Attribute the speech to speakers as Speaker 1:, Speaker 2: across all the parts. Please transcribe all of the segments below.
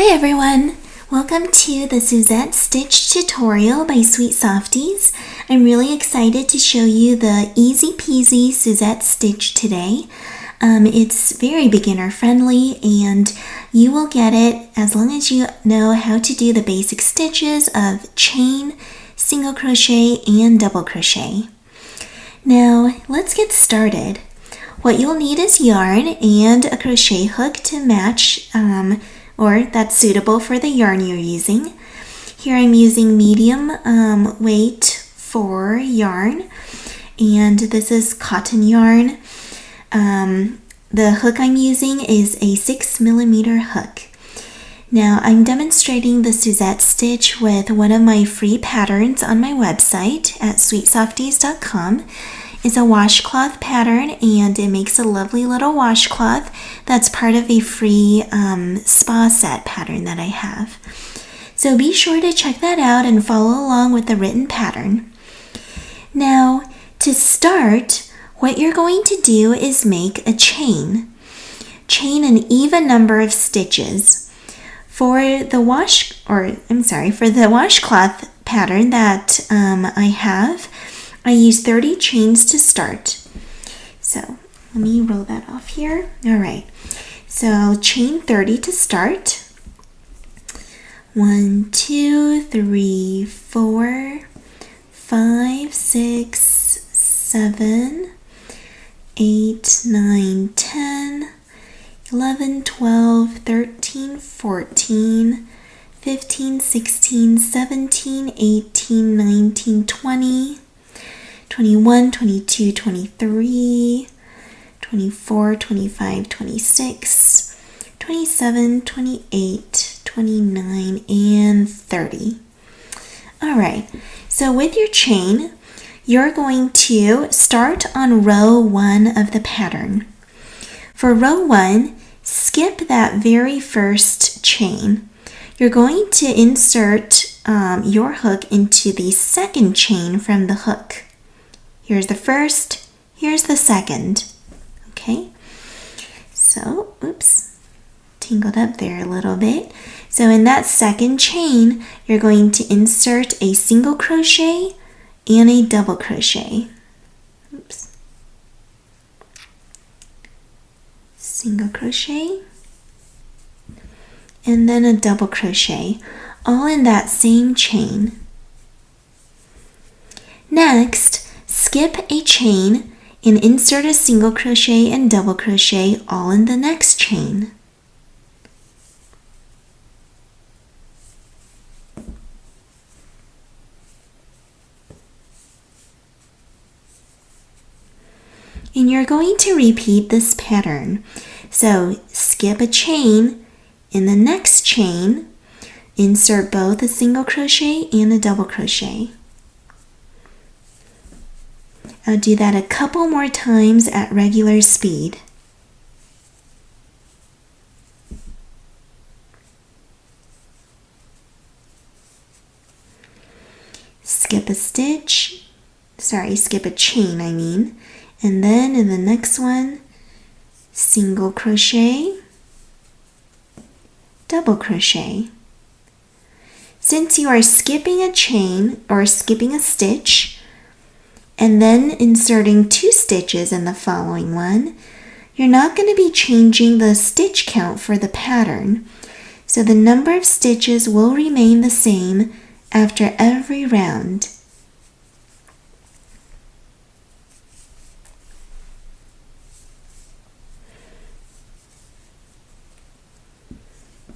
Speaker 1: Hi everyone! Welcome to the Suzette Stitch tutorial by Sweet Softies. I'm really excited to show you the easy peasy Suzette stitch today. It's very beginner friendly and you will get it as long as you know how to do the basic stitches of chain, single crochet, and double crochet. Now let's get started. What you'll need is yarn and a crochet hook to match or that's suitable for the yarn you're using. Here I'm using medium weight for yarn, and this is cotton yarn. The hook I'm using is a 6mm hook. Now I'm demonstrating the Suzette stitch with one of my free patterns on my website at sweetsofties.com. It's a washcloth pattern and it makes a lovely little washcloth that's part of a free spa set pattern that I have. So be sure to check that out and follow along with the written pattern. Now to start, what you're going to do is make a chain. Chain an even number of stitches. For the washcloth pattern that I have, I use 30 chains to start. So let me roll that off here. All right, so chain 30 to start. 1, 2, 3, 4, 5, 6, 7, 8, 9, 10, 11, 12, 13, 14, 15, 16, 17, 18, 19, 20, 21, 22, 23, 24, 25, 26, 27, 28, 29, and 30. All right, so with your chain, you're going to start on row 1 of the pattern. For row 1, skip that very first chain. You're going to insert your hook into the second chain from the hook. Here's the first, here's the second. Okay, so, oops, tangled up there a little bit. So in that second chain, you're going to insert a single crochet and a double crochet. Oops. Single crochet and then a double crochet, all in that same chain. Next, skip a chain and insert a single crochet and double crochet all in the next chain. And you're going to repeat this pattern. So skip a chain, in the next chain, insert both a single crochet and a double crochet. I'll do that a couple more times at regular speed. Skip a chain, and then in the next one, single crochet, double crochet. Since you are skipping a chain or skipping a stitch, and then inserting 2 stitches in the following one, you're not going to be changing the stitch count for the pattern. So the number of stitches will remain the same after every round.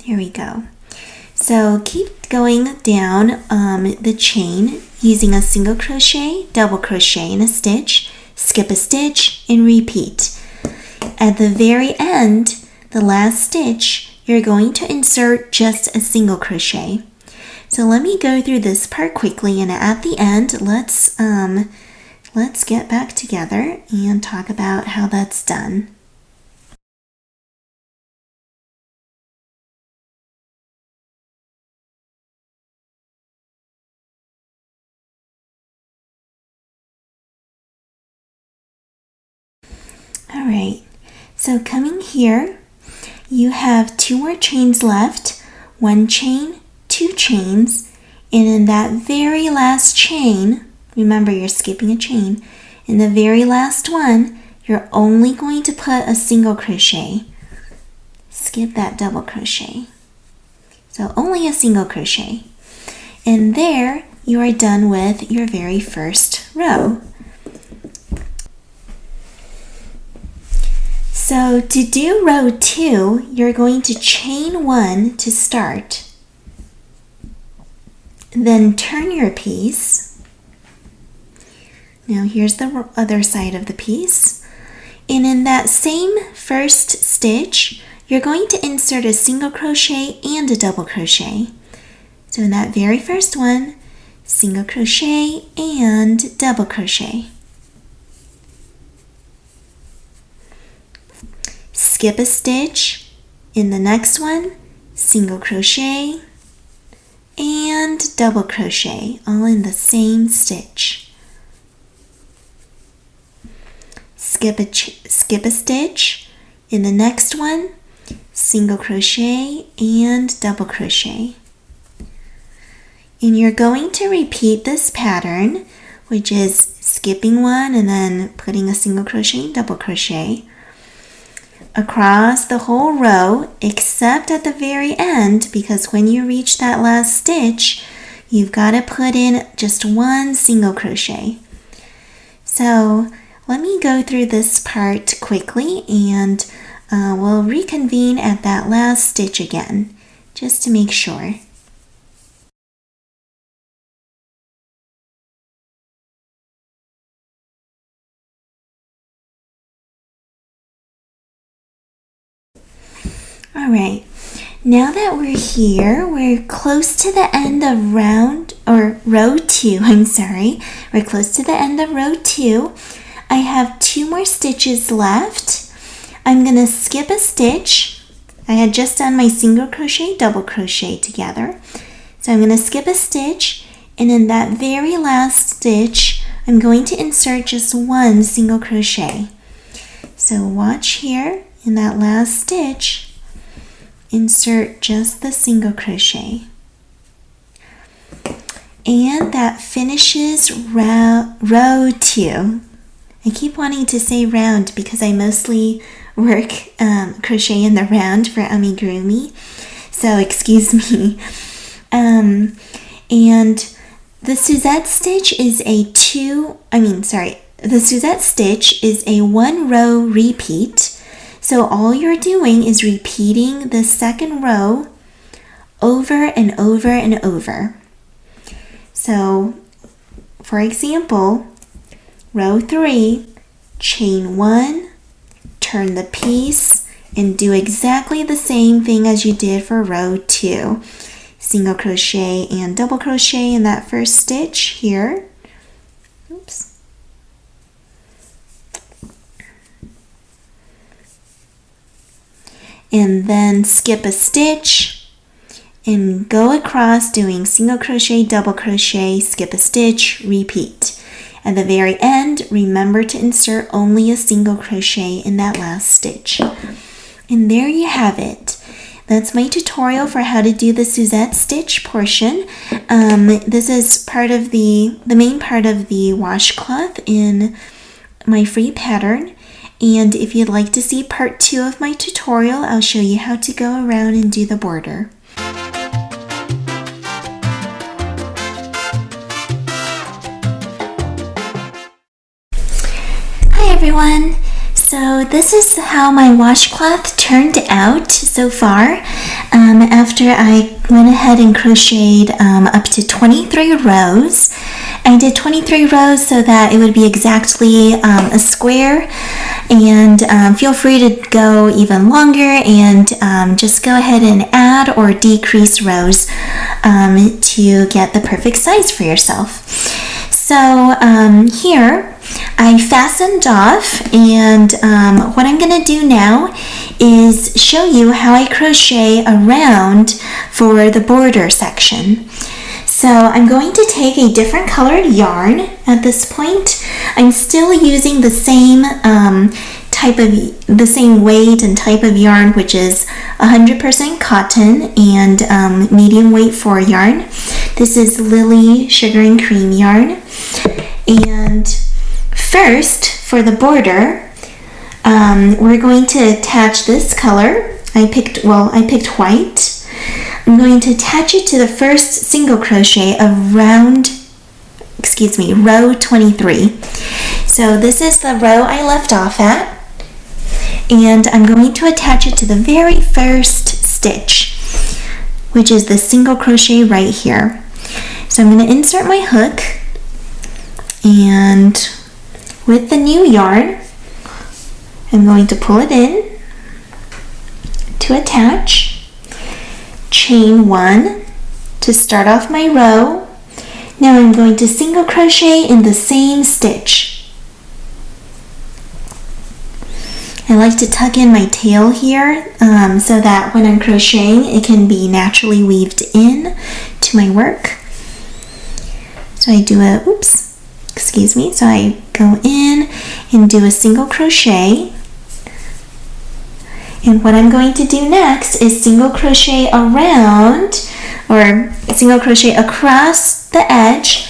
Speaker 1: Here we go. So keep going down the chain using a single crochet, double crochet in a stitch, skip a stitch, and repeat. At the very end, the last stitch, you're going to insert just a single crochet. So let me go through this part quickly, and at the end, let's get back together and talk about how that's done. All right, so coming here, you have 2 more chains left. 1 chain, 2 chains, and in that very last chain, remember you're skipping a chain, in the very last one, you're only going to put a single crochet. Skip that double crochet. So only a single crochet. And there you are done with your very first row. So to do row 2, you're going to chain 1 to start. Then turn your piece. Now here's the other side of the piece. And in that same first stitch, you're going to insert a single crochet and a double crochet. So in that very first one, single crochet and double crochet. Skip a stitch. In the next one, single crochet and double crochet, all in the same stitch. Skip a stitch. In the next one, single crochet and double crochet. And you're going to repeat this pattern, which is skipping one and then putting a single crochet and double crochet across the whole row, except at the very end, because when you reach that last stitch, you've got to put in just 1 single crochet. So let me go through this part quickly, and we'll reconvene at that last stitch again, just to make sure. All right, now that we're here, we're close to the end of row 2, We're close to the end of row 2. I have 2 more stitches left. I'm gonna skip a stitch. I had just done my single crochet, double crochet together. So I'm gonna skip a stitch, and in that very last stitch, I'm going to insert just 1 single crochet. So watch here, in that last stitch, insert just the single crochet. And that finishes row 2. I keep wanting to say round because I mostly work crochet in the round for amigurumi, so excuse me. And the Suzette stitch is the Suzette stitch is a 1 row repeat. So all you're doing is repeating the second row over and over and over. So, for example, row 3, chain 1, turn the piece, and do exactly the same thing as you did for row 2. Single crochet and double crochet in that first stitch here. Oops. And then skip a stitch and go across doing single crochet, double crochet, skip a stitch, repeat. At the very end, remember to insert only a single crochet in that last stitch. And there you have it. That's my tutorial for how to do the Suzette stitch portion. This is part of the main part of the washcloth in my free pattern. And if you'd like to see part 2 of my tutorial, I'll show you how to go around and do the border. Hi everyone! So this is how my washcloth turned out so far after I went ahead and crocheted up to 23 rows. I did 23 rows so that it would be exactly a square, and feel free to go even longer and just go ahead and add or decrease rows to get the perfect size for yourself. So here I fastened off, and what I'm going to do now is show you how I crochet around for the border section. So I'm going to take a different colored yarn at this point. I'm still using the same the same weight and type of yarn, which is 100% cotton and medium weight 4 yarn. This is Lily Sugar and Cream yarn. And first, for the border, we're going to attach this color. I picked white. I'm going to attach it to the first single crochet of row 23. So this is the row I left off at, and I'm going to attach it to the very first stitch, which is the single crochet right here. So I'm going to insert my hook, and with the new yarn, I'm going to pull it in to attach. Chain 1 to start off my row. Now I'm going to single crochet in the same stitch. I like to tuck in my tail here so that when I'm crocheting it can be naturally weaved in to my work. So I do so I go in and do a single crochet. And what I'm going to do next is single crochet around, or single crochet across the edge.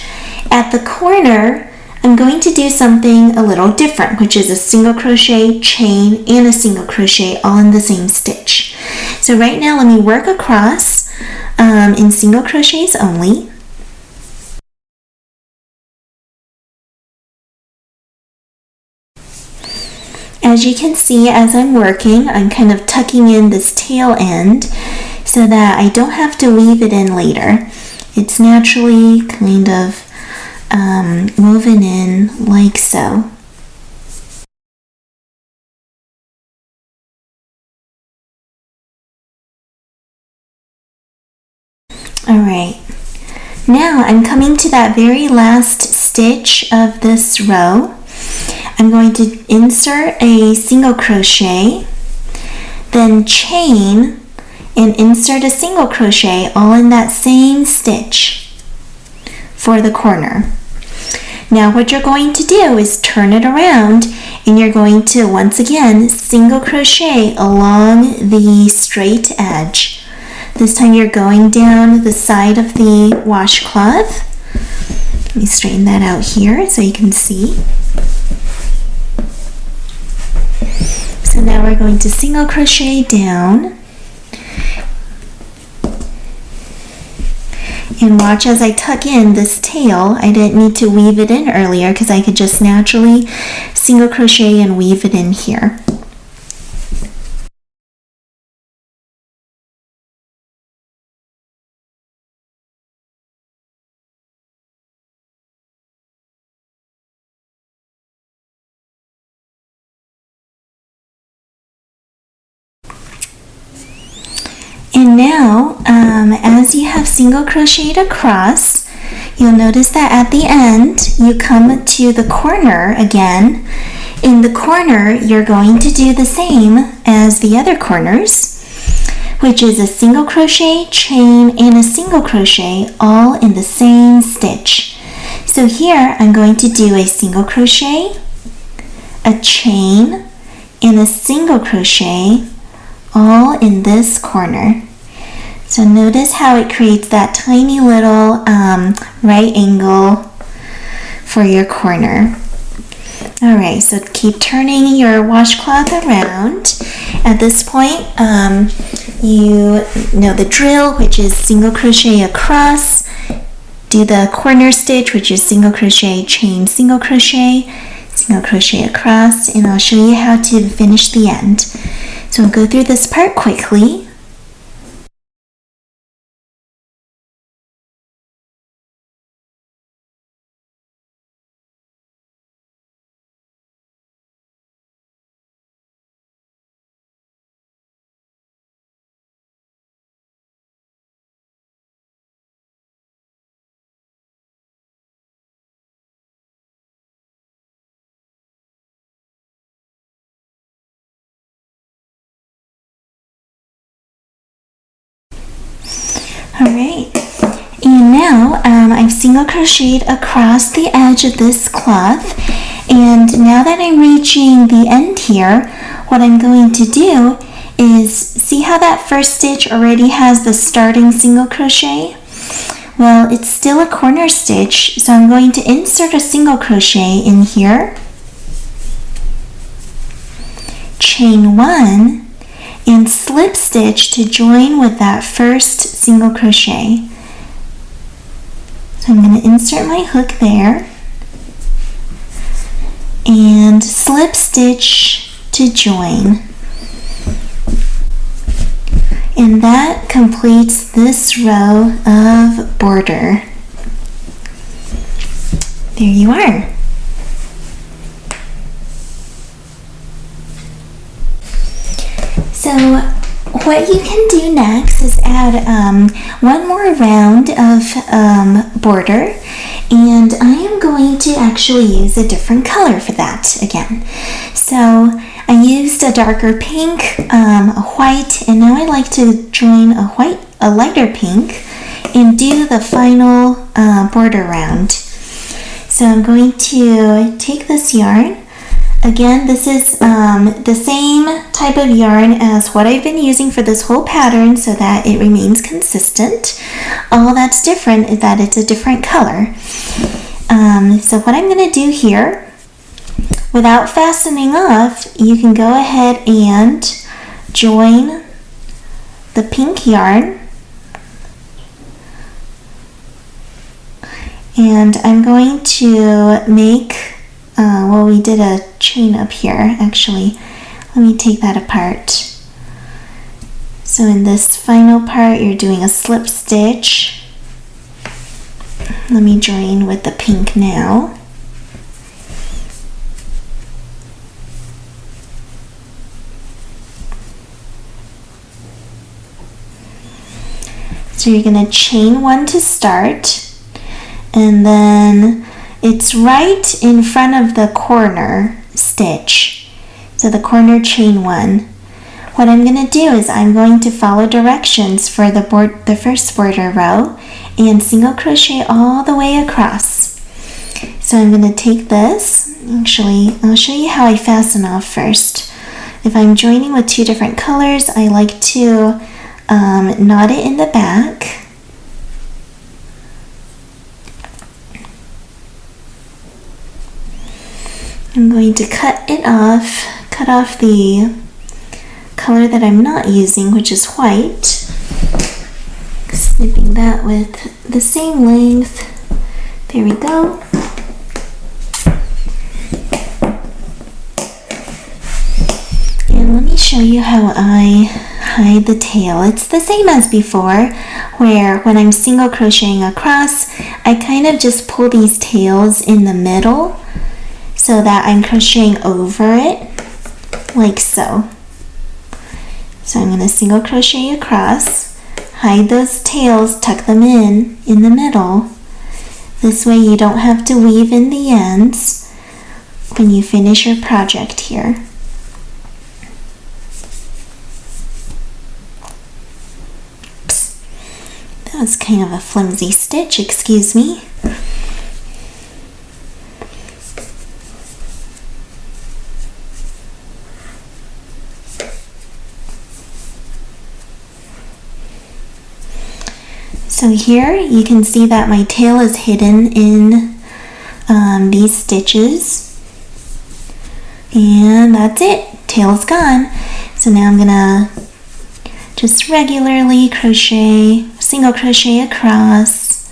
Speaker 1: At the corner, I'm going to do something a little different, which is a single crochet, chain, and a single crochet all in the same stitch. So right now, let me work across in single crochets only. As you can see, as I'm working, I'm kind of tucking in this tail end so that I don't have to weave it in later. It's naturally kind of woven in like so. Alright, now I'm coming to that very last stitch of this row. I'm going to insert a single crochet, then chain and insert a single crochet all in that same stitch for the corner. Now what you're going to do is turn it around and you're going to once again single crochet along the straight edge. This time you're going down the side of the washcloth. Let me straighten that out here so you can see. So now we're going to single crochet down and watch as I tuck in this tail. I didn't need to weave it in earlier because I could just naturally single crochet and weave it in here. And now, as you have single crocheted across, you'll notice that at the end, you come to the corner again. In the corner, you're going to do the same as the other corners, which is a single crochet, chain, and a single crochet all in the same stitch. So here, I'm going to do a single crochet, a chain, and a single crochet all in this corner. So notice how it creates that tiny little right angle for your corner. Alright, so keep turning your washcloth around. At this point, you know the drill, which is single crochet across, do the corner stitch, which is single crochet, chain, single crochet across, and I'll show you how to finish the end. So we'll go through this part quickly. Alright, and now I've single crocheted across the edge of this cloth, And now that I'm reaching the end here, what I'm going to do is, see how that first stitch already has the starting single crochet? Well, it's still a corner stitch, so I'm going to insert a single crochet in here, chain 1, and slip stitch to join with that first single crochet. So I'm going to insert my hook there and slip stitch to join. And that completes this row of border. There you are. So what you can do next is add one more round of border, and I am going to actually use a different color for that again. So I used a darker pink, a white, and now I like to join a lighter pink and do the final border round. So I'm going to take this yarn. Again, this is the same type of yarn as what I've been using for this whole pattern so that it remains consistent. All that's different is that it's a different color. So what I'm going to do here, without fastening off, you can go ahead and join the pink yarn. And I'm going to make, well, we did a chain up here, actually. Let me take that apart. So in this final part, you're doing a slip stitch. Let me join with the pink now. So you're going to chain 1 to start, and then it's right in front of the corner stitch. So the corner chain 1. What I'm going to do is I'm going to follow directions for the first border row and single crochet all the way across. So I'm going to take this. Actually, I'll show you how I fasten off first. If I'm joining with 2 different colors, I like to knot it in the back. I'm going to cut off the color that I'm not using, which is white. Snipping that with the same length. There we go. And let me show you how I hide the tail. It's the same as before, where when I'm single crocheting across, I kind of just pull these tails in the middle so that I'm crocheting over it, like so. So I'm going to single crochet across, hide those tails, tuck them in the middle. This way you don't have to weave in the ends when you finish your project here. Oops. That was kind of a flimsy stitch, excuse me. So here you can see that my tail is hidden in these stitches, and that's it, tail is gone. So now I'm gonna just regularly crochet, single crochet across.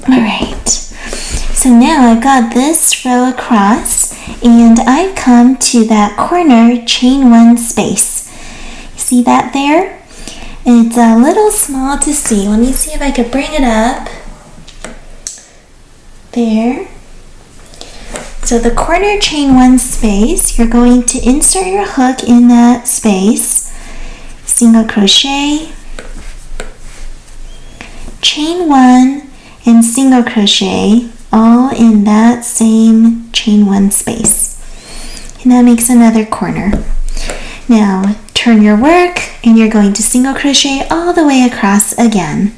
Speaker 1: Alright, so now I've got this row across, and I've come to that corner chain 1 space. See that there? It's a little small to see. Let me see if I could bring it up. There. So the corner chain 1 space, you're going to insert your hook in that space, single crochet, chain 1, and single crochet all in that same chain 1 space. And that makes another corner. Now turn your work, and you're going to single crochet all the way across again.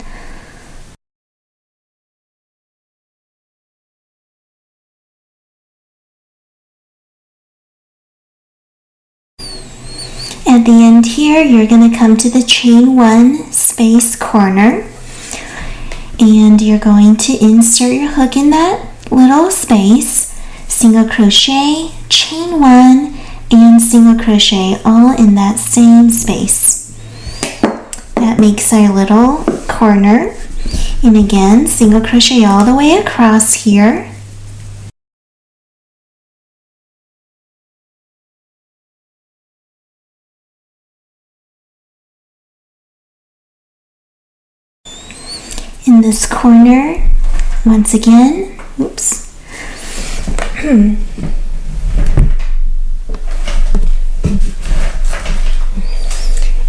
Speaker 1: At the end here, you're going to come to the chain 1 space corner, and you're going to insert your hook in that little space, single crochet, chain 1, and single crochet all in that same space. That makes our little corner, and again, single crochet all the way across here. In this corner, once again, oops.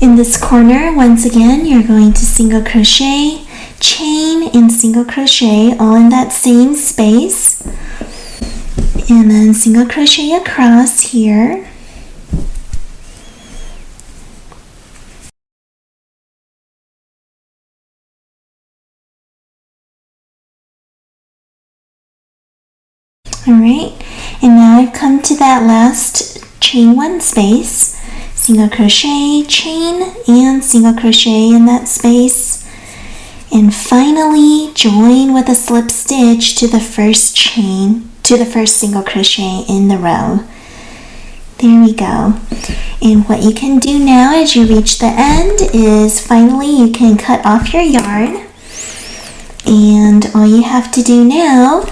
Speaker 1: In this corner, once again, you're going to single crochet, chain, and single crochet all in that same space. And then single crochet across here. Alright, and now I've come to that last chain 1 space, single crochet, chain, and single crochet in that space, and finally join with a slip stitch to the first single crochet in the row. There we go. And what you can do now as you reach the end is finally you can cut off your yarn. And all you have to do now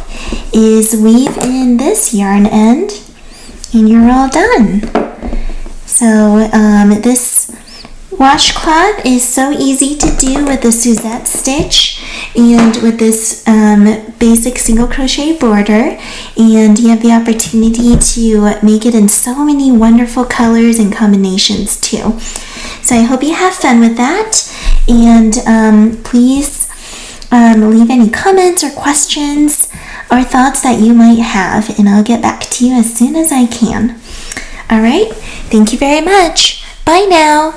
Speaker 1: is weave in this yarn end and you're all done. So this washcloth is so easy to do with the Suzette stitch and with this basic single crochet border, and you have the opportunity to make it in so many wonderful colors and combinations too. So I hope you have fun with that, and please leave any comments or questions or thoughts that you might have, and I'll get back to you as soon as I can. Alright, thank you very much. Bye now.